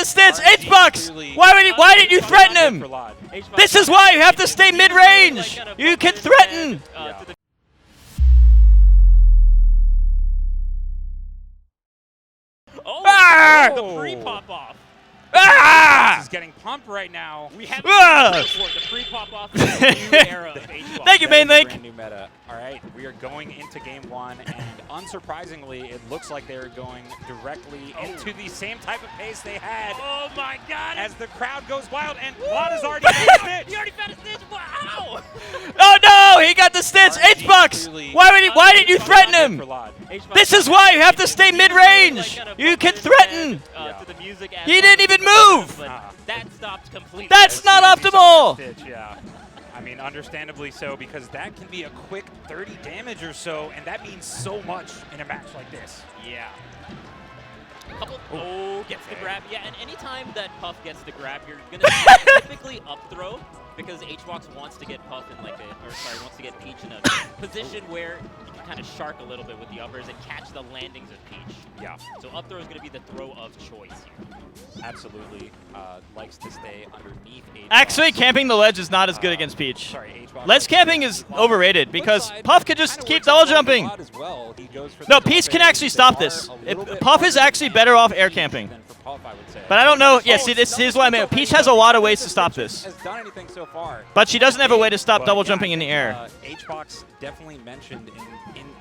the stance. H-Box! Why didn't you threaten him? This is why you have to stay mid-range. You can threaten. Oh, the pre-pop off. This is getting pumped right now. We have the pre-pop off is a new era of H-Box. Thank you, Main Link. Brand new meta. All right, we are going into game one, and unsurprisingly, it looks like they're going directly into the same type of pace they had. Oh my God! As the crowd goes wild, and Lod is already finished. He already found a stitch. Wow! Oh no! He got the stitch. H-Box! Why didn't you threaten him? This is why you have to stay mid-range. You can threaten. He didn't even move. That stopped completely. That's not optimal. Yeah. I mean, understandably so, because that can be a quick 30 damage or so, and that means so much in a match like this. Yeah. Gets the grab. Yeah, and anytime that Puff gets the grab, you're going to typically up throw, because H-Box wants to get Puff in wants to get Peach in a position where he can kind of shark a little bit with the uppers and catch the landings of Peach. Yeah. So up throw is going to be the throw of choice here. Absolutely likes to stay underneath H-Box. Actually, camping the ledge is not as good against Peach. Sorry, H-Box. Ledge camping is overrated because Puff could just keep double jumping. No, Peach can actually stop this. Puff is actually better off air camping. But I don't know. Yeah, see, this is why I mean, Peach has a lot of ways to stop this. But she doesn't have a way to stop double jumping in the air. H-Box definitely mentioned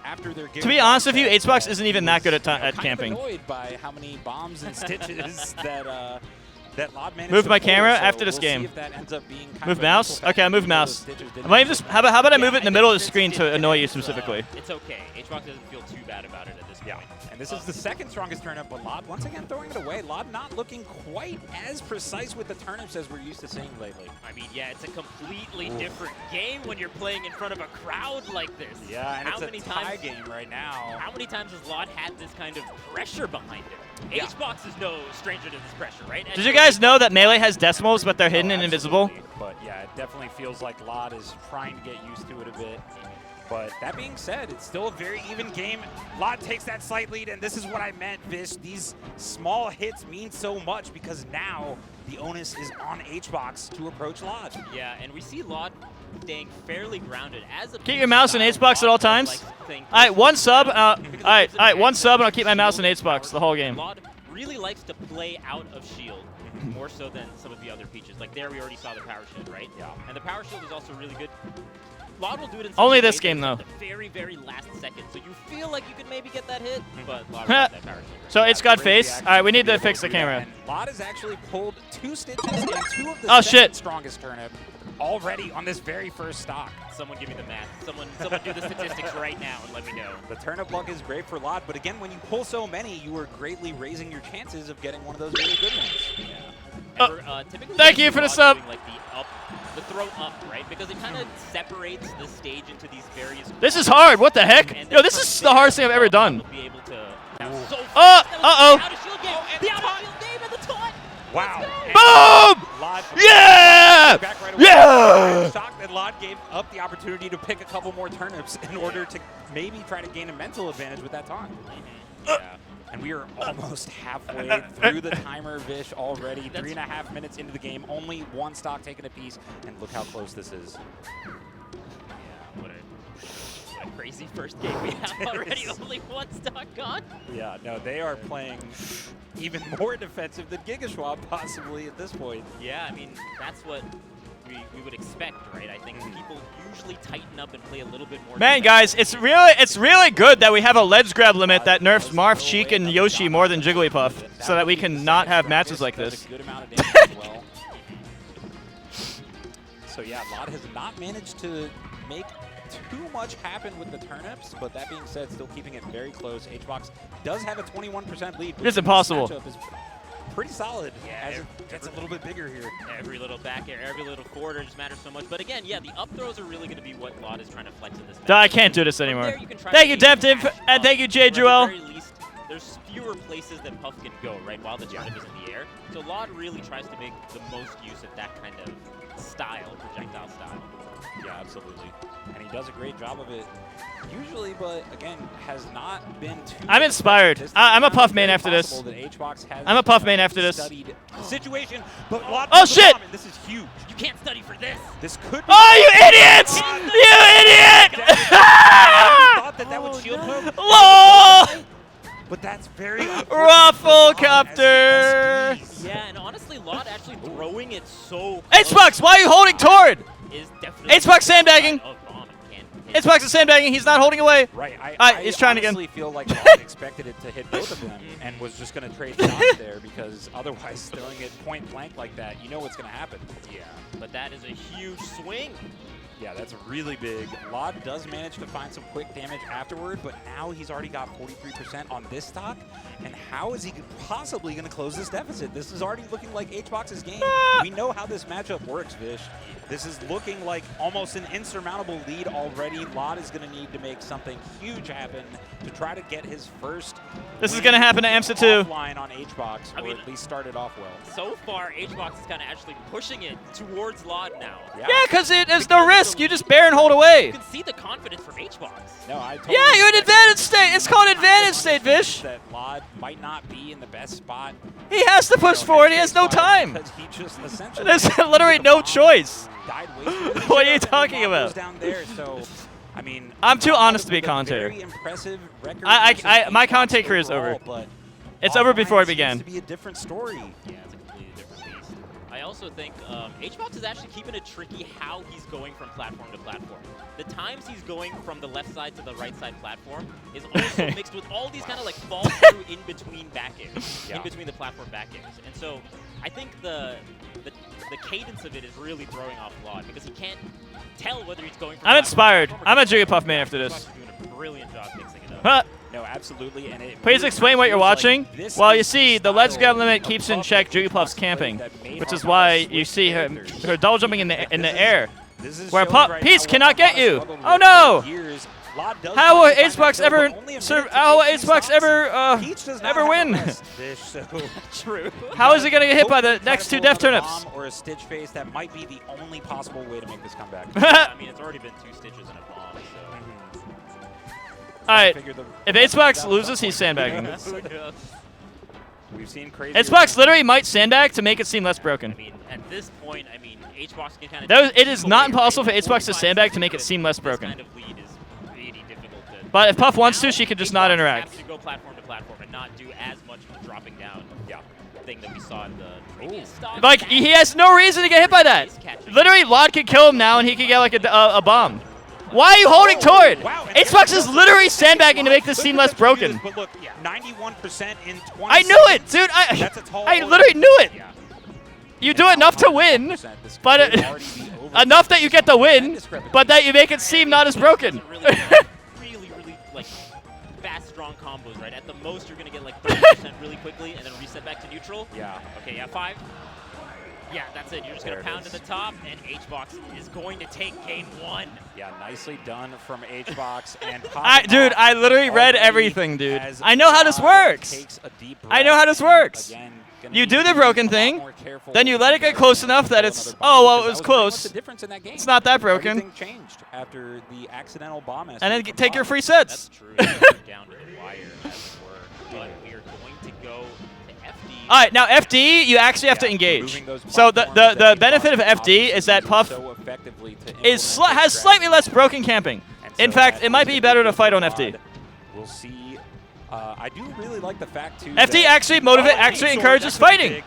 after their to be honest with you, H-Box isn't even that good at camping. Annoyed by how many bombs and stitches that that Lod managed move to my pull, camera so after this we'll game. see if that ends up being kind move of mouse? Okay, I move mouse. How about I move it in the middle of the screen to annoy you specifically? It's okay. H-Box doesn't feel too bad about it at this point. And this is the second strongest turnip, but Lod once again throwing it away. Lod not looking quite as precise with the turnips as we're used to seeing lately. I mean, yeah, it's a completely different game when you're playing in front of a crowd like this. Yeah, and it's a tie game right now. How many times has Lod had this kind of pressure behind him? H-Box is no stranger to this pressure, right? Did you guys know that Melee has decimals, but they're hidden and invisible? But yeah, it definitely feels like Lod is trying to get used to it a bit. But that being said, it's still a very even game. Lod takes that slight lead, and this is what I meant, Vish. These small hits mean so much because now the onus is on H-Box to approach Lod. Yeah, and we see Lod staying fairly grounded as a keep your mouse in H-Box at all times. All right, one sub. All right, one sub, and I'll keep my mouse in H-Box the whole game. Lod really likes to play out of shield more so than some of the other Peaches. Like there, we already saw the power shield, right? Yeah. And the power shield is also really good. Lod will do it in only this game though. The very, very last second, so you feel like you could maybe get that hit, but Lod will have that power shield. So it's got face. All right, we need to fix the camera. Lod has actually pulled 2 stitches and 2 of the strongest turnip already on this very first stock. Someone give me the math. Someone do the statistics right now and let me know. The turnip luck is great for Lod, but again, when you pull so many, you are greatly raising your chances of getting one of those really good ones. Yeah. Typically thank you for the sub. Like the throw up, right? Because it kind of separates the stage into these various. This is hard. What the heck? Yo, this is the hardest thing I've ever done. Be able to Wow. Boom! Yeah! Yeah! Shocked that Lod gave up the opportunity to pick a couple more turnips in order to maybe try to gain a mental advantage with that taunt. Yeah. And we are almost halfway through the timer, Vish, already. 3.5 minutes into the game, only 1 stock taken apiece, and look how close this is. Yeah, what a crazy first game we have already. Only 1 stock gone. Yeah, no, they are playing even more defensive than GigaSchwab possibly at this point. Yeah, I mean, that's what we would expect, right? I think people usually tighten up and play a little bit more. Man, guys, it's really good that we have a ledge grab limit that nerfs Marth, Sheik, and Yoshi more than Jigglypuff, so that we can not have matches like this. So yeah, Lod has not managed to make too much happen with the turnips, but that being said, still keeping it very close. H-Box does have a 21% lead. It's impossible. Pretty solid as it gets a little bit bigger here. Every little back air, every little forward just matters so much. But again, yeah, the up throws are really going to be what Lod is trying to flex in this match. I can't do this anymore. Thank you, Dev, and thank you, Jay Jewel. there's fewer places that Puff can go, right, while the turnip is in the air. So Laud really tries to make the most use of that kind of style, projectile style. Yeah, absolutely. And he does a great job of it usually, but again, has not been too... I'm inspired. I'm a Puff main after this. I'm a Puff main after this. Studied the situation, but Laud oh, shit! and this is huge. You can't study for this. This could be... Oh, you idiots! You idiot! thought that would shield him. LOL! But that's very Rafflecopter! Yeah, and honestly, Laud actually throwing it so H-Bucks, why are you holding toward? Is definitely H-Bucks sandbagging. H-Bucks is sandbagging. He's not holding away. Right. He's trying again. I honestly feel like Laud expected it to hit both of them and was just going to trade shots there because otherwise throwing it point blank like that, you know what's going to happen. Yeah, but that is a huge swing. Yeah, that's really big. Laud does manage to find some quick damage afterward, but now he's already got 43% on this stock. And how is he possibly going to close this deficit? This is already looking like H-Box's game. We know how this matchup works, Vish. This is looking like almost an insurmountable lead already. Laud is going to need to make something huge happen to try to get his first. This is going to happen to AMSA too. Line on H-Box, or at least start it off well. So far, H-Box is kind of actually pushing it towards Laud now. Yeah, because there's no risk. You just bear and hold away. You can see the confidence from H-Box. No, I totally yeah, you're in advantage state. It's called advantage state, Vish. That Laud might not be in the best spot. He has to push forward. He has no time. He just essentially There's literally no choice. What are you talking about? Down there, so, I mean, I'm too honest to be a commentator. My commentating career is over. It's over before it began. To be a different story. Yeah, it's a completely different beast. I also think H-Box is actually keeping it tricky how he's going from platform to platform. The times he's going from the left side to the right side platform is also mixed with all these kind of like fall through in between back airs, in between the platform back airs. And so I think the cadence of it is really throwing off Laud because he can't tell whether he's going from I'm inspired. I'm a Jiggy Puff man after this. Doing a brilliant job mixing it up. Huh. No, absolutely. And Please explain what you're watching. Well, you see, the ledge grab limit keeps in check Jigglypuff's camping, which is why you see her double jumping in the air, where Peach cannot get you. Oh no! How will H-Box ever win? True. How is he gonna get hit by the next two Death Turnips? Or a Stitch Face, that might be the only possible way to make this comeback. I mean, it's already been 2 stitches and a bomb, so. Alright, if H-Box loses, he's sandbagging. We've seen crazy. H-Box literally might sandbag to make it seem less broken. I mean, at this point, I mean, H-Box can kind of. It is not impossible for H-Box to sandbag to make it seem less broken. This kind of lead is really difficult to. But if Puff wants to, she could just not interact. Has to go platform to platform and not do as much of the dropping down thing that we saw in the previous stock. Like, he has no reason to get hit by that. Literally, Laud could kill him now and he could get like a bomb. Why are you holding toward? H-Box is literally sandbagging to make this seem less broken. But look, 91% in 20 I knew it, dude. I literally knew it. You do enough to win, but enough that you get the win, but that you make it seem not as broken. Really, like, fast, strong combos, right? At the most, you're going to get like 30% really quickly and then reset back to neutral. Yeah. Okay, yeah, 5. Yeah, that's it. You're just going to pound to the top, and H-Box is going to take game 1. Yeah, nicely done from H-Box. And dude, I literally read everything, dude. I know how this works. I know how this works. You do the broken thing, then you let it get close enough that it's, oh, well, it was close. It's not that broken. Everything changed after the accidental bomb. And then take your free sets. That's true. Down to the wire, as it were. But we are going to go to FD. All right, now FD, you actually have to engage. So the benefit of FD is that Puff has slightly less broken camping. In fact, it might be better to fight on FD. We'll see. I do really like the fact too. FD actually encourages fighting.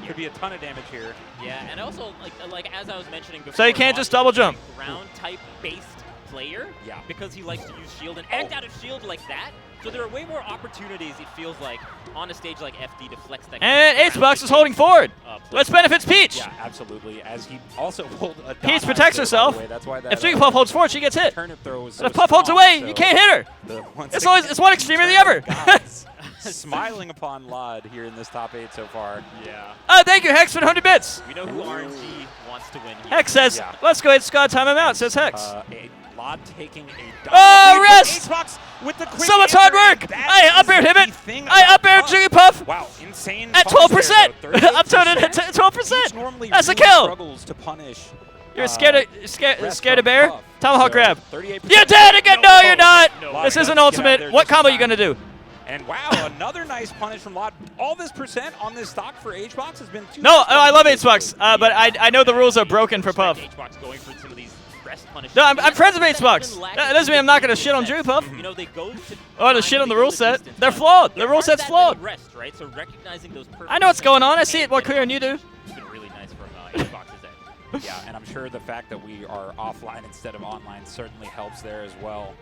Could be a ton of damage here. Yeah, and also like as I was mentioning before. So you can't just double jump. Ground type based player. Yeah. Because he likes to use shield and act out of shield like that. So there are way more opportunities, it feels like, on a stage like FD to flex that. And H-Box is holding forward. Which benefits Peach. Yeah, absolutely. As he also pulled a Peach protects herself. That's why that, if Jigglypuff holds forward, she gets hit. Turnip throw is so but if Puff holds away, you can't hit her. It's one extreme or the other. Smiling upon Laud here in this top 8 so far. Yeah. Thank you, Hex, for 100 bits. We know who RNG wants to win here. Hex says, let's go ahead and Scott time him out, says Hex. Lod taking a Oh, rest! HBox with the quick So much hard answer, work! and I that up-aired is him the thing I about up-aired Puff. Jigglypuff Wow, insane at punish 12%! there, though. Up to 38%. 12%! Normally That's a really kill! struggles to punish. You're scared rest of bear? Puff. Tomahawk So, grab. 38%. You're dead again! No, you're not! No, This Lod isn't does get out ultimate. there What just combo in you gonna time. do? And wow, another nice punish from Lod. All this percent on this stock for HBox has been too. No, I love HBox, but I know the rules are broken for Puff. HBox going for some of these rest punishes. No, I'm friends with HBox. That doesn't mean I'm not gonna shit on Jigglypuff. You know, they go to Oh, the shit on the rule set. They're flawed. The rule set's flawed. Rest, right? So recognizing those I know what's going on. I see it more clear than you do. It's been really nice from HBox's end. Yeah, and I'm sure the fact that we are offline instead of online certainly helps there as well.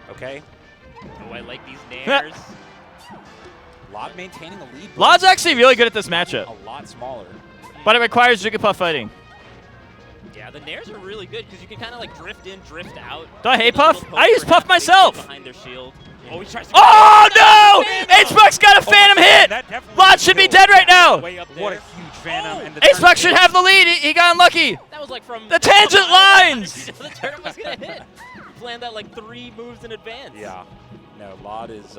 Okay. Oh, I like these nairs. Lod maintaining a lead. but Lod's actually really good at this matchup, a lot smaller. but it requires Jigglypuff fighting. Yeah, the nairs are really good because you can kind of like drift in, drift out. Do I hate Get a little Puff? poke I use or Puff have big myself. hit behind their shield. Oh, he tries to Oh no! HBox got a phantom hit! That definitely Lod was should be killed. dead right now! way up there. What a huge phantom. Oh. And the HBox should have the lead. He got unlucky. That was like from The tangent lines! the turret was gonna hit. Planned that like 3 moves in advance. Yeah. No, Lod is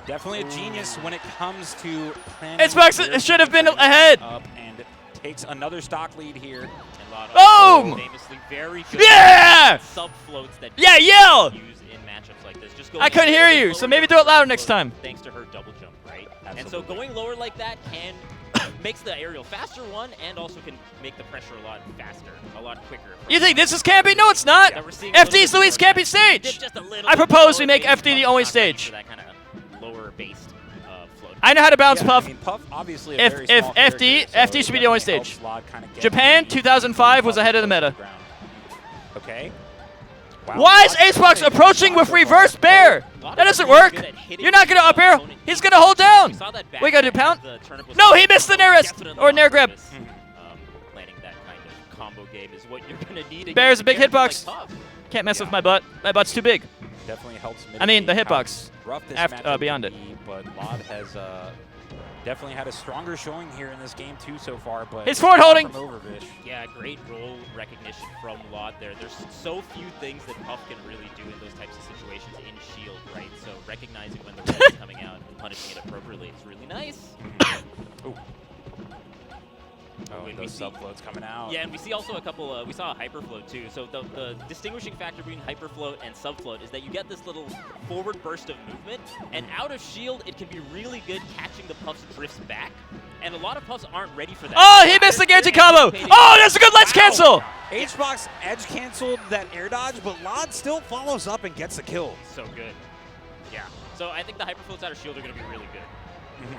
definitely a genius when it comes to planning. HBox where should have been to ahead. Up and takes another stock lead here. And Lod Boom! also famously very good Yeah! sub floats that Yeah, yell! use in matchups like this. Just I couldn't hear you, so maybe do it louder next time. Thanks to her double jump, right? And so Absolutely. going lower like that makes the aerial faster one, and also can make the pressure a lot faster, a lot quicker. You think this is campy? No, it's not. Yeah, we're seeing a little FD's the bit least more campy of that. stage. Did just a little I bit propose we lower make base, FD the Puff only not ready stage. for that kind of lower based float. I know how to bounce Yeah, Puff. I mean, Puff obviously If- a very if small FD character, so FD should be the only it definitely stage. helps Lod kinda get Japan, the 2005 was Puff ahead of the close to meta. ground. Okay. Wow, Why is Lod's HBox playing approaching good with so far. reverse bear? That doesn't work. You're not gonna up air. He's gonna hold down. We gotta do pound. No, he missed the nair rest or nair grab. Planning that kind of combo game is what you're gonna need. Bear's a big against hitbox. like Puff. Can't mess with my butt. My butt's too big. Definitely helps. I mean, the mitigate how hitbox. rough this After- matchup beyond can it. be, but Lod has definitely had a stronger showing here in this game too so far. But His forward holding. from Overvish. Yeah, great role recognition from Lod there. There's so few things that Puff can really do in those types of situations in shield, right? So recognizing when the red is coming out and punishing it appropriately is really nice. Ooh. Oh, When and we those see- subfloats coming out. Yeah, and we see also a couple, we saw a hyperfloat too. So the distinguishing factor between hyperfloat and subfloat is that you get this little forward burst of movement, and out of shield, it can be really good catching the Puff's drifts back, and a lot of Puffs aren't ready for that. Oh, he missed the guarantee combo. Oh, that's a good let's cancel. HBox edge canceled that air dodge, but Lod still follows up and gets the kill. So good. Yeah. So I think the hyperfloats out of shield are going to be really good.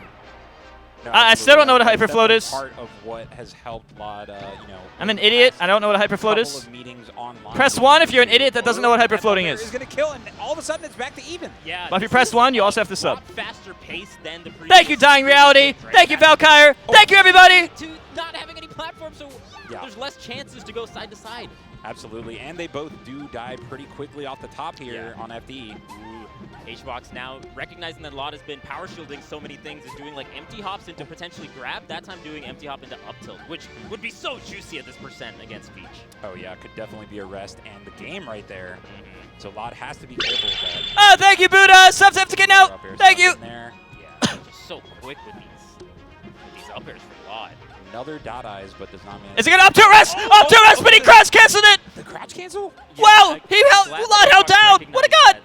No, I still don't know what a absolutely. hyperfloat That's is. Part of what has helped Lod, you know. I'm an idiot. I don't know what a hyperfloat couple is. of meetings online. Press 1 if you're an idiot that doesn't know what hyperfloating Is is. going to kill, and all of a sudden it's back to even. Yeah. But if you press 1, you also have to a sub. lot faster pace than the previous. Thank you, Dying Reality. right? Thank you, Valkyrie. Thank you, everybody. To not having any platform, so Yeah. there's less chances to go side to side. Absolutely, and they both do die pretty quickly off the top here Yeah. on FD. HBox now recognizing that Lod has been power shielding so many things, is doing like empty hops into potentially grab, that time doing empty hop into up tilt, which would be so juicy at this percent against Peach. Oh yeah, could definitely be a rest and the game right there. So Lod has to be careful with that. Oh, thank you, Buddha. Subs have to get out. Up air Thank stuff you. in there. Yeah, just so quick with these up airs from Lod. Another dot eyes, but does not manage. Is he gonna up to rest? Up to rest, but he crouch canceled it. the crouch cancel? Wow, he held Lod held down. What a god.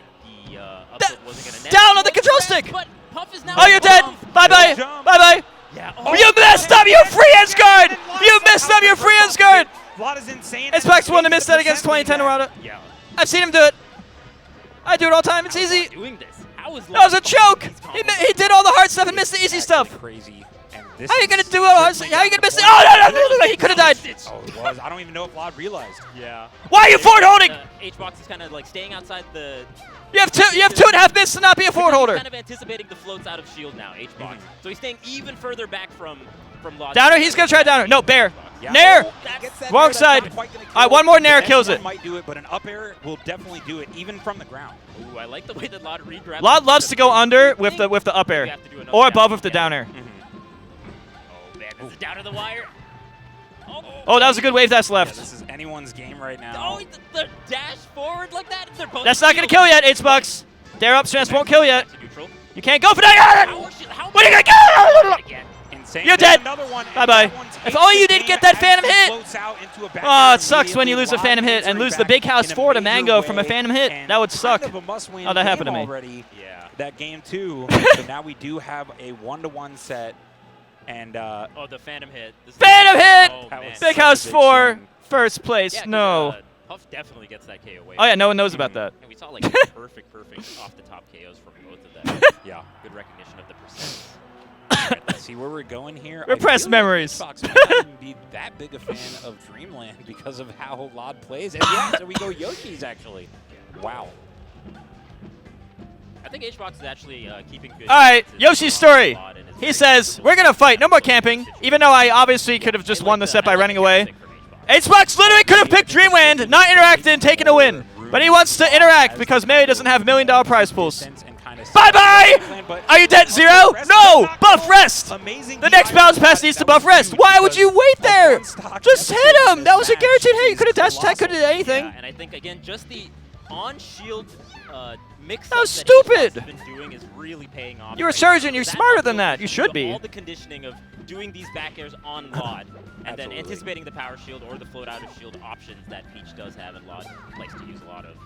The up Da- tilt wasn't gonna net. down on the control stick. But Puff is now Oh, you're dead. Bye bye. Jump. Bye bye. Yeah. You messed up. You free edge guard. You messed up your free edge guard. Lod is insane. HBox won to miss that against 2010 Arata. Yeah. I've seen him do it. I do it all the time. It's easy. Doing this. How is That was a Lod choke. these He combos? did all the hard stuff and missed the easy Actually stuff. Crazy. And this How are you is gonna do all the hard stuff? How are you gonna miss it? Oh no! He could have died. Oh, it was. I don't even know if Lod realized. Yeah. Why are you forward holding? HBox is kind of like staying outside the. You have 2.5 minutes to not be a forward He's holder. kind of anticipating the floats out of shield now, HBox. So he's staying even further back from Lod. Downer. He's gonna try downer. No, bear. Yeah. Nair. Gets that Wrong nair, that's side. not quite gonna All right, kill. one more nair The kills next it. one might do it, but an up air will definitely do it, even from the ground. Ooh, I like the way that Lod regrabbed. Lod loves to go under with the up air, or above with the down air. Oh man, this is down to the wire. Oh, that was a good wave dash Yeah, left. this is anyone's game right now. Oh, the dash forward like that. They're both That's not going to kill yet, H-Bucks. Dare up stance won't kill yet. Back to neutral. You can't go for that. What are you going to get? Again. Insane. You're There's dead. another one, and Bye-bye. that one If takes only you the didn't game get that as phantom he hit. floats out into a back Oh, air it sucks when you immediately. lose a phantom hit and Comentary lose the back big house in a 4 to major Mango from a way, phantom hit. and That would suck. kind of a must-win Oh, that happened to game me. already. Yeah. That game too. So now we do have a 1-to-1 set, and Oh, the phantom hit. This is- Phantom hit! Oh, That man. was Big such a house big 4, swing. first place. Yeah, 'cause, No. Puff definitely gets that KO away. Oh, yeah, no one knows about that. And we saw like perfect off-the-top KOs from both of them. yeah. Good recognition of the percents. Alright, let's see where we're going here. Repressed memories. Xbox might not even be that big a fan of Dreamland because of how Lod plays. And yeah, so we go Yoshi's actually. Wow. I think HBox is actually keeping good. All right, distances Yoshi's from story. Lod and is He very says, comfortable we're going to with fight. No more the camping. situation. Even though I obviously could have just I won like the set by I like running the away. tactic from HBox. Xbox literally could have picked Dreamland, not interacted, and taken a win. But he wants to interact because Melee doesn't have $1 million prize pools. Bye-bye! Are you dead, Zero? No! Buff rest! Amazing. The next bounce pass needs to buff rest. Why would you wait there? Just hit him! That was a guaranteed hit. You could have dash attack, could have did anything. Yeah, and I think again, just the on-shield mix That was that stupid. HBox has been doing is really paying off. You're a right surgeon. now. You're That smarter than upfield that. You conditioning, should be. All the conditioning of doing these back airs on Lod, and then Absolutely. anticipating the power shield or the float out of shield options that Peach does have, and Lod likes to use a lot of.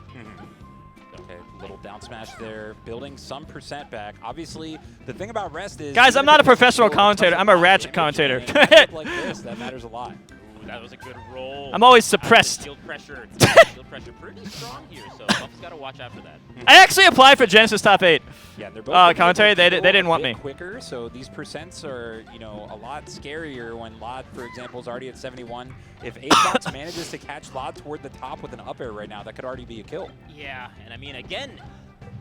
Okay, little down smash there, building some percent back. Obviously, the thing about rest is... Guys, even I'm not if a it doesn't professional go commentator. touch I'm a the ratchet damage commentator. in a matchup like this, that matters a lot. Ooh, that was a good roll. I'm always Out of the suppressed. Shield pressure, shield pressure pretty strong here, so Buff's got to watch out for that. I actually applied for Genesis top 8. Yeah, they're both Commentary, they kill didn't a want bit me. quicker, so these percents are, you know, a lot scarier when Lod, for example, is already at 71. If Xbox manages to catch Lod toward the top with an up air right now, that could already be a kill. Yeah, and I mean, again,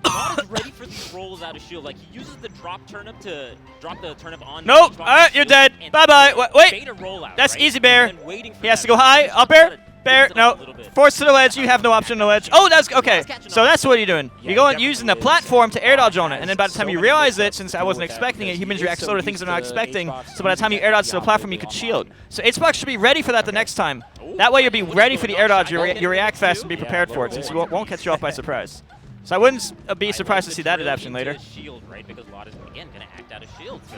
Lod is ready for these rolls out of shield. Like, he uses the drop turnip to drop the turnip on. Nope. Xbox's All right, you're shield dead. and Bye-bye. Wait. bait a rollout, That's right? easy, Bear. And then waiting for He has that to go high. rollout. Up air. Gotta Bear. mix it up No. a little bit. Force to the ledge. You have no option to ledge. Oh, that's okay. So that's what you're doing. Yeah, You're going he using the definitely is. platform to air dodge on it, Has and then by the time so you many realize it, mix-ups since to I do wasn't with that expecting it, because humans he react is slow to so things they're used not to expecting. Xbox So by the time you using air that dodge to the platform, you beyond could shield. online. So Xbox should be ready for that the next time. That way you'll be ready for the air dodge. You react fast and be Yeah, prepared for it, little since bit. it won't catch you off by surprise. So I wouldn't be surprised to see that adaptation Into later. Shield, right? Because Lod is again going to act out of shield. So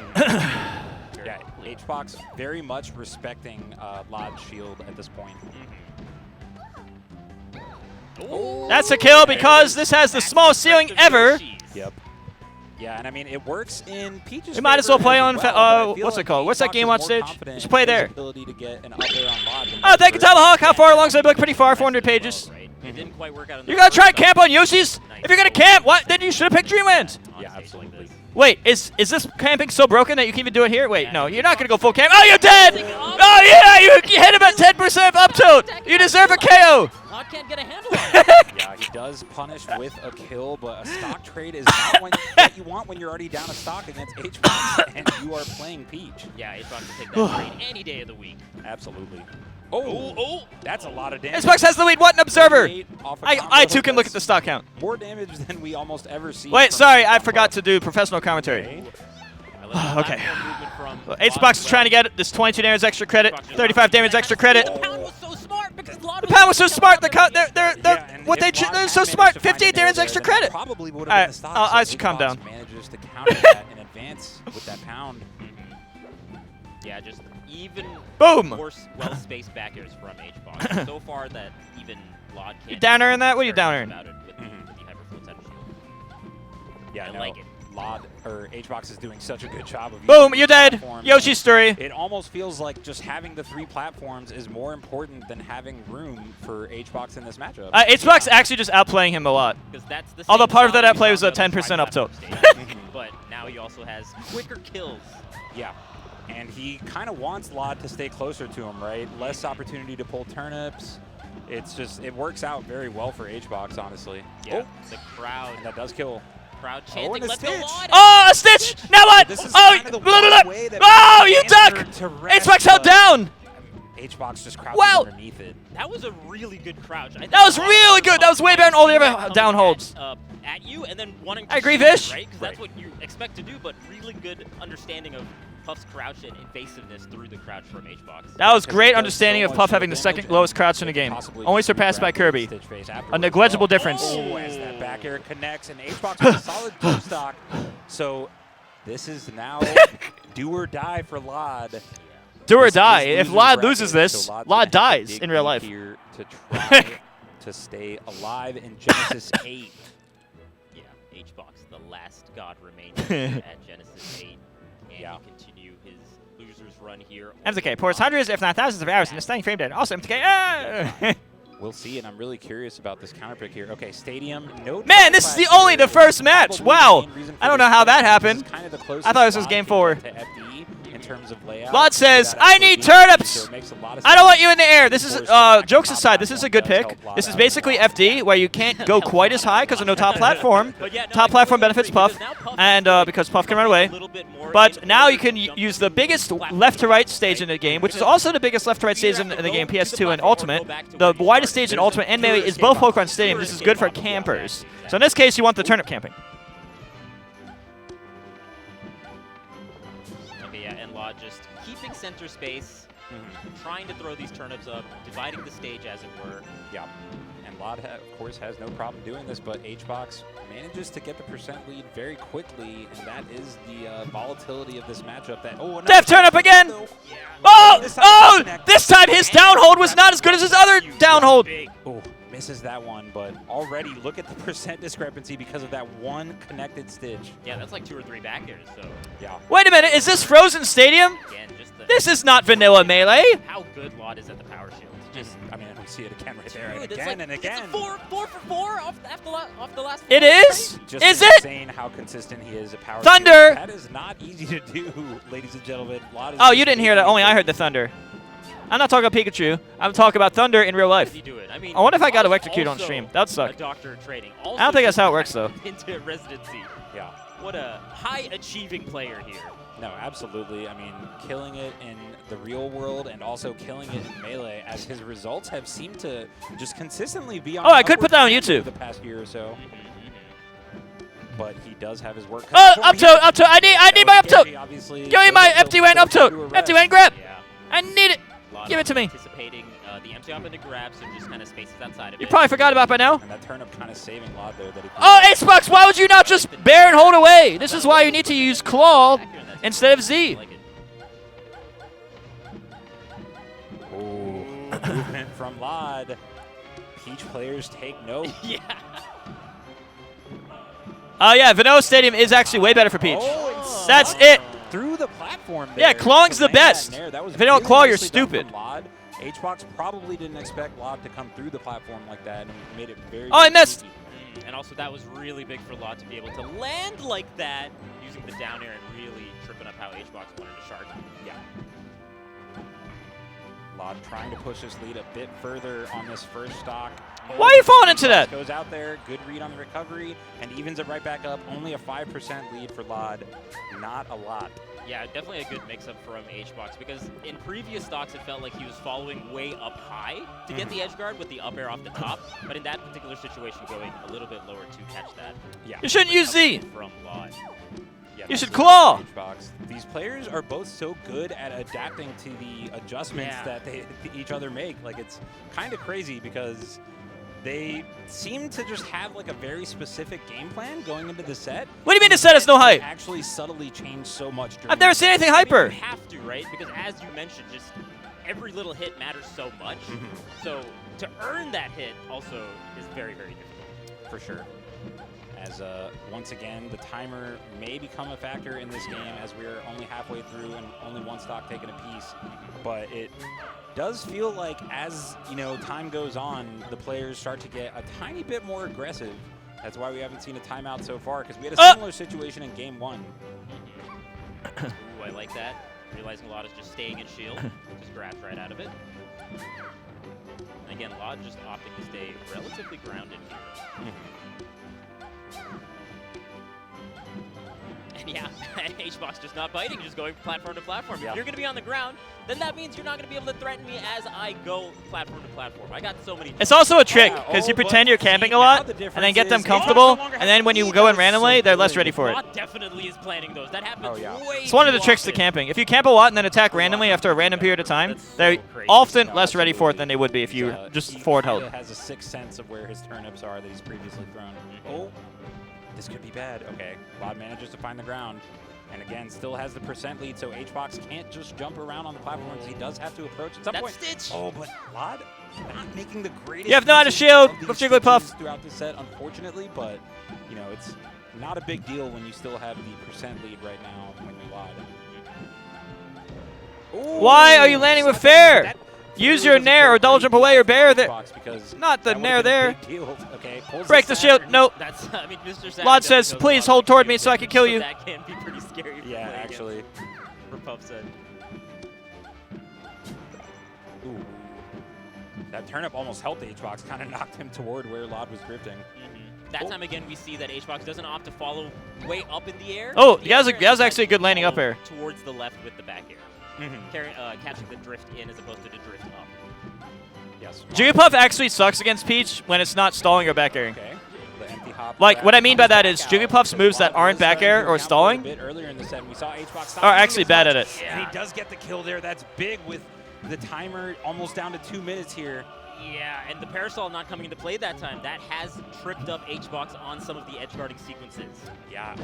Yeah, HBox very much respecting Lod's shield at this point. Ooh. That's a kill because this has the smallest ceiling ever. Yep. Yeah, and I mean, it works in Peach's We might as well favor play as on well, but I feel what's it like called? What's that Xbox game is watch more stage? confident You should play in his there. ability to get an up air on Lod than Oh, thank you, Buster. Tomahawk. How far along? So I look pretty far, 400 pages. Right? It didn't quite work out. You're gonna try camp on Yoshi's? If you're gonna camp, what? Then you should have picked Dreamland. Yeah, absolutely. Wait, is this camping so broken that you can even do it here? Wait, no, you're not gonna go full camp. Oh, you're dead! Oh yeah, you hit him at 10% up tilt. You deserve a KO. Lod can't get a handle on it. Yeah, he does punish with a kill, but a stock trade is not what you want when you're already down a stock against HBox and you are playing Peach. Yeah, HBox will take that trade any day of the week. Absolutely. Oh, that's a lot of damage. Xbox has the lead. What an observer. 38 off a I combo too can look at the that's stock count. More damage than we almost ever see. Wait, from sorry, I Xbox. forgot to do professional commentary. Okay. Okay. Xbox Xbox is trying to get this 22 damage extra credit, 35 damage extra credit. The pound was so smart because Lod The pound was so smart. They're Yeah, and what if they're Lod so had smart. managed to find 58 an air damage there, extra then it credit. Probably would All have right, been the stock. I so should calm Xbox down. Manages to counter that in advance with that pound. Yeah, just even Boom. more well-spaced back airs from HBox. So far that even Lod can't. You downer in that? What are you do downer in? about it with the hyperfloat out of shield. Yeah, I no, like it. Lod or HBox is doing such a good job of Boom, using you're these dead. platforms. Yoshi's story. It almost feels like just having the 3 platforms is more important than having room for HBox in this matchup. Xbox actually just outplaying him a lot. Because that's the Although same part of that style we outplay saw was a on the other 10% up tilt. stage. But now he also has quicker kills. Yeah, and he kind of wants Lod to stay closer to him, right? Less opportunity to pull turnips. It's just, it works out very well for HBox, honestly. Yeah, the crowd And that does kill. chanting, and a let's go stitch. Lod! Oh, a stitch! Now what? This is Oh, kind of the blah, blah, one blah. way that Oh, we you answered duck! to rest, Xbox held but down. HBox just crouched Wow. underneath it. That was a really good crouch. I think That was Lod really good. That was way better than all the other coming down holds. At you and then wanting to I agree, shoot, Vish. right? Because that's what you expect to do, but really good understanding of Puff's crouch and evasiveness through the crouch from HBox. That was great understanding of Puff having the second lowest crouch in the game. Only surpassed by Kirby. A negligible difference. Oh, as that back air connects, and HBox with a solid two stock. So this is now do or die for Lod. Do or die. If Lod loses this, Lod dies in real life. Here to try to stay alive in Genesis 8. Yeah, HBox, the last god remaining at Genesis 8. And Yeah. continue his loser's run here. MTK pours hundreds, if not thousands of hours in a stunning frame data. Also MTK. We'll see, and I'm really curious about this counter pick here. Okay, Stadium, no. Man, this is only the first match. Wow. I don't know how that happened. I thought this was game 4. To FD in terms of layout. Lod says, I need turnips. I don't want you in the air. This is, jokes aside, this is a good pick. This is basically FD, where you can't go quite as high because of no top platform. Top platform benefits Puff, and because Puff can run away. But now you can use the biggest left to right stage in the game, which is also the biggest left to right stage in the game, PS2 and Ultimate. The widest stage in Ultimate and Melee is both Pokemon Stadium. This is good for campers. So in this case, you want the turnip camping. Okay, yeah, and Lod just keeping center space, trying to throw these turnips up, dividing the stage as it were. Yeah. And Lod, of course, has no problem doing this, but HBox manages to get the percent lead very quickly, and that is the volatility of this matchup. That Def turnip again! Oh! This time his down hold was not as good as his other down hold. Oh, misses that one, but already look at the percent discrepancy because of that one connected stitch. Yeah, that's like 2 or 3 back airs, so. Yeah. Wait a minute, is this Frozen Stadium? Again, just the, This is not vanilla Melee. how good Lod is at the power shield. Just I mean, we see it again right there, and Dude, it's again like, and again. It's a 4 for 4 off the last. It four, is? right? Just Is it? insane how consistent he is at power Thunder! shield. That is not easy to do, ladies and gentlemen. Lod is Oh, just you didn't hear that. Only I heard the thunder. I'm not talking about Pikachu. I'm talking about thunder in real How life. does he do it? I mean, I wonder if I got Lod's electrocuted on also stream. That would suck. A doctor of trading. I don't think that's how it works, though. Into residency. Yeah. What a high-achieving player here. No, absolutely. I mean, killing it in the real world and also killing it in Melee, as his results have seemed to just consistently be on. Oh, I could put that on upward trend YouTube. over the past year or so. But he does have his work. Oh, cut out up for him. tilt, up tilt. I need my up tilt. Obviously, Give me my empty went up tilt. Empty went grab. Yeah. I need it. Lod Give it to me. Anticipating the empty up into grab, so just kind of spaces outside of You it. probably forgot about by now. And that turnip kind of saving Lod there. That he Oh, Ace why would you not just bear and hold away? This is why you need to use Claw instead of Z. Like it. Ooh, movement from Lod. Peach players take note. Yeah. Oh, yeah, Vanilla Stadium is actually way better for Peach. Oh, That's it. through the platform Yeah, there clawing's to the land that best. nair. That was If they don't really claw, you're nicely done stupid. from Lod. HBox probably didn't expect Lod to come through the platform like that and made it very, Oh, I very missed. sneaky. And also, that was really big for Lod to be able to land like that, using the down air and really tripping up how HBox wanted to shark. Yeah. Lod trying to push his lead a bit further on this first stock. Why are you falling into that? Goes out there, good read on the recovery, and evens it right back up. Only a 5% lead for Lod. Not a lot. Yeah, definitely a good mix-up from HBox, because in previous stocks it felt like he was following way up high to get the edge guard with the up air off the top, but in that particular situation going a little bit lower to catch that. Yeah. You shouldn't use Z. From Lod. Yeah, You that's should the claw. HBox. These players are both so good at adapting to the adjustments that they each other make. Like, it's kind of crazy because they seem to just have like a very specific game plan going into the set. What do you mean the set is no hype? Actually subtly changed so much. I've never seen anything hyper. You have to, right? Because as you mentioned, just every little hit matters so much. So to earn that hit also is very, very difficult. For sure. As once again, the timer may become a factor in this game as we're only halfway through and only one stock taken a piece. But it does feel like as time goes on, the players start to get a tiny bit more aggressive. That's why we haven't seen a timeout so far, because we had a similar situation in game 1. Ooh, I like that. Realizing Lod is just staying in shield, just grabs right out of it. And again, Lod just opting to stay relatively grounded here. And Yeah, and HBox just not biting, just going platform to platform. Yeah. If you're going to be on the ground, then that means you're not going to be able to threaten me as I go platform to platform. I got so many. It's also a trick, Yeah, because you but pretend you're see, camping a now lot, the and then difference get them is comfortable, no longer and then has when you speed. go in That's randomly, so they're less good. ready for it. Lot definitely is planning those. That happens Oh, yeah. way It's one of the too tricks to often. camping. If you camp a lot and then attack randomly after a random period of time, That's so they're crazy. often No, less ready for it absolutely. than they would be if you He's, just he forward kinda held. has a sixth sense of where his turnips are that he's previously thrown. Oh, this could be bad. Okay, Lod manages to find the ground. And again, still has the percent lead, so HBox can't just jump around on the platforms. He does have to approach at some That point. Stitch! Oh, but Lod not making the greatest. You have no how to uses shield of these with Jigglypuff. stitches throughout the set, unfortunately. But you know, it's not a big deal when you still have the percent lead right now when you're Lod. Ooh, Why are you landing with something fair? that Use really your doesn't nair feel or double great jump away or for bear there. HBox because Not the that nair would've been a there. big deal. Okay, pulls Break the shield. Saturn. Nope. That's, I mean, Mr. Saturn Lod definitely says, knows please a lot hold about toward me shield so I can damage, kill so you. That can be pretty scary. Yeah, playing actually. for Puff said. Ooh. That turnip almost helped HBox, kind of knocked him toward where Lod was drifting. That Oh. time again, we see that HBox doesn't opt to follow way up in the air. Oh, The he has air a- and actually a good landing up follow air. towards the left with the back air, catching the drift in as opposed to the drift up. Yes. Jigglypuff actually sucks against Peach when it's not stalling or back airing. Okay. The empty hop Like, grab what I mean by comes that back is out. Jigglypuff's moves that Lod aren't was back starting air to or account for it a stalling bit earlier in the set. We saw HBox stop are doing actually as bad much, at it. And he does get the kill there. That's big with the timer almost down to 2 minutes here. Yeah, and the Parasol not coming into play that time, that has tripped up HBox on some of the edge guarding sequences. Yeah, it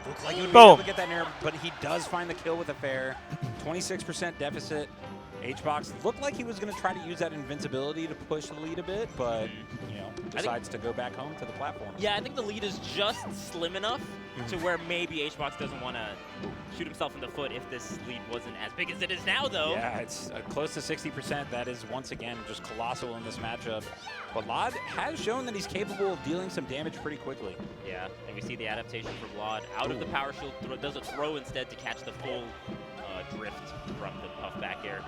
looks like he would be Boom. able to get that nair, but he does find the kill with a fair. 26% deficit. HBox looked like he was going to try to use that invincibility to push the lead a bit, but you know, decides to go back home to the platform. Yeah, I think the lead is just slim enough to where maybe HBox doesn't want to shoot himself in the foot if this lead wasn't as big as it is now, though. Yeah, it's close to 60%. That is, once again, just colossal in this matchup. But Lod has shown that he's capable of dealing some damage pretty quickly. Yeah, and we see the adaptation from Lod out of the power shield, does a throw instead to catch the full drift from the Puff back air.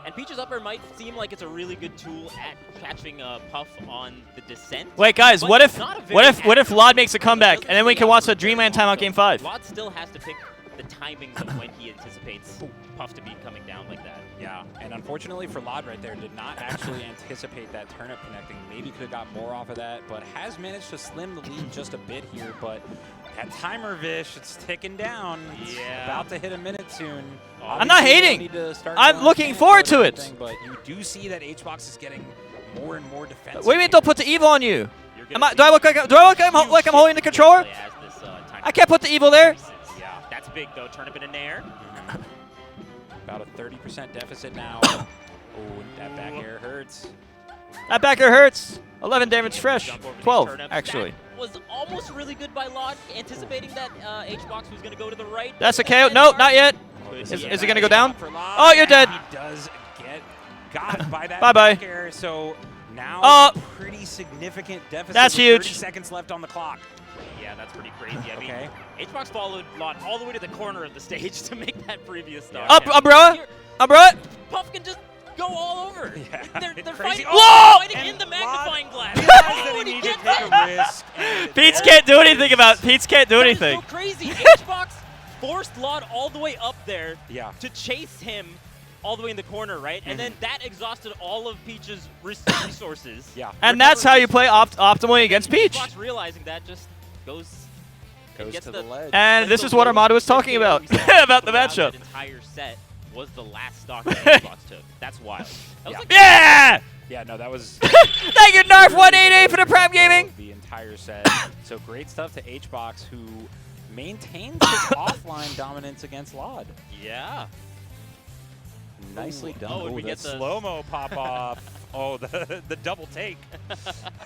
And Peach's upper might seem like it's a really good tool at catching Puff on the descent. Wait, guys, but what if not a very what if accurate Lod makes a one. comeback, Doesn't and then we stay can out watch for the very Dreamland long. timeout game 5? Lod still has to pick the timings of when he anticipates Puff to be coming down like that. Yeah, and unfortunately for Lod right there, did not actually anticipate that turnip connecting. Maybe could have got more off of that, but has managed to slim the lead just a bit here. But that timer, Vish, it's ticking down. It's Yeah. about to hit a minute soon. I'm not Obviously, you don't hating. need to start I'm going looking panic forward mode to or it. anything, But you do see that HBox is getting more and more defensive. What do you mean don't put the evil on you? You're Am gonna I, do I look like I'm holding the controller? As this, timer I can't put the evil there. increases. Yeah, that's big though. Turnip in an air. About a 30% deficit now. Oh, that back air hurts. That backer hurts. 11 damage fresh. Jump over these 12, turnips. actually. That was almost really good by Lod, anticipating that HBox was going to go to the right. That's a and KO. then No, Mark not yet. could Is be it a gonna go nice down? shot for Lod. Oh, you're dead. He does get got by that Bye-bye. back air, so now Oh. pretty significant deficit. That's with huge. 30 seconds left on the clock. Yeah, that's pretty crazy. I mean, Okay. HBox followed Lod all the way to the corner of the stage to make that previous start. Up, umbrella. Here, Umbrella. Puff can just go all over. Yeah, They're it's fighting, crazy. Whoa! fighting in And the magnifying glass. Realized Oh, that he and he needed to gets take it. a risk. and Pete's there can't do it anything is. about. Pete's can't do That is anything. so crazy. HBox forced Lod all the way up there Yeah. to chase him all the way in the corner, right? And then that exhausted all of Peach's resources. Yeah. And that's how you play optimally against Peach. HBox realizing that just goes and gets to the ledge. And like this the is what Armado was lowest talking KO about we saw about the throughout matchup. That entire set was the last stock that HBox took. That's wild. That was Yeah. like Yeah! Yeah, no, that was Thank you, Narf 188 for the Prime Gaming. the entire set. So great stuff to HBox, who maintains his offline dominance against Lod. yeah. Nicely done. Oh, and we the get the- slow-mo pop-off. Oh, the double take.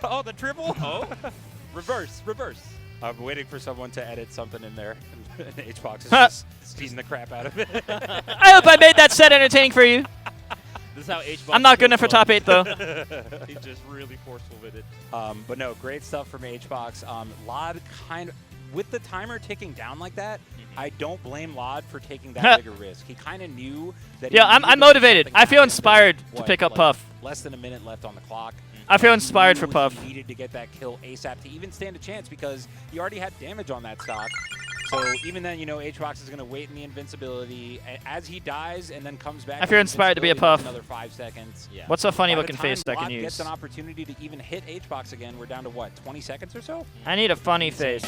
Oh, the triple. Oh, reverse. I'm waiting for someone to edit something in there. And HBox is just speeding the crap out of it. I hope I made that set entertaining for you. This is how HBox. I'm not good enough for goes top 8 though. He's just really forceful with it. But no, great stuff from HBox. Lod kind of, with the timer ticking down like that, I don't blame Lod for taking that bigger risk. He kind of knew that. Yeah, he needed I'm to make motivated. something I feel happen. inspired to What, pick up like Puff. Less than a minute left on the clock. I feel inspired for He Puff. needed to get that kill ASAP to even stand a chance because he already had damage on that stock. So even then, you know, HBox is going to wait in the invincibility as he dies and then comes back. I feel inspired to be a Puff. Another 5 seconds. Yeah. What's a funny By the looking time face I can Vlad use? gets an opportunity to even hit HBox again, we're down to what, 20 seconds or so? I need a funny face.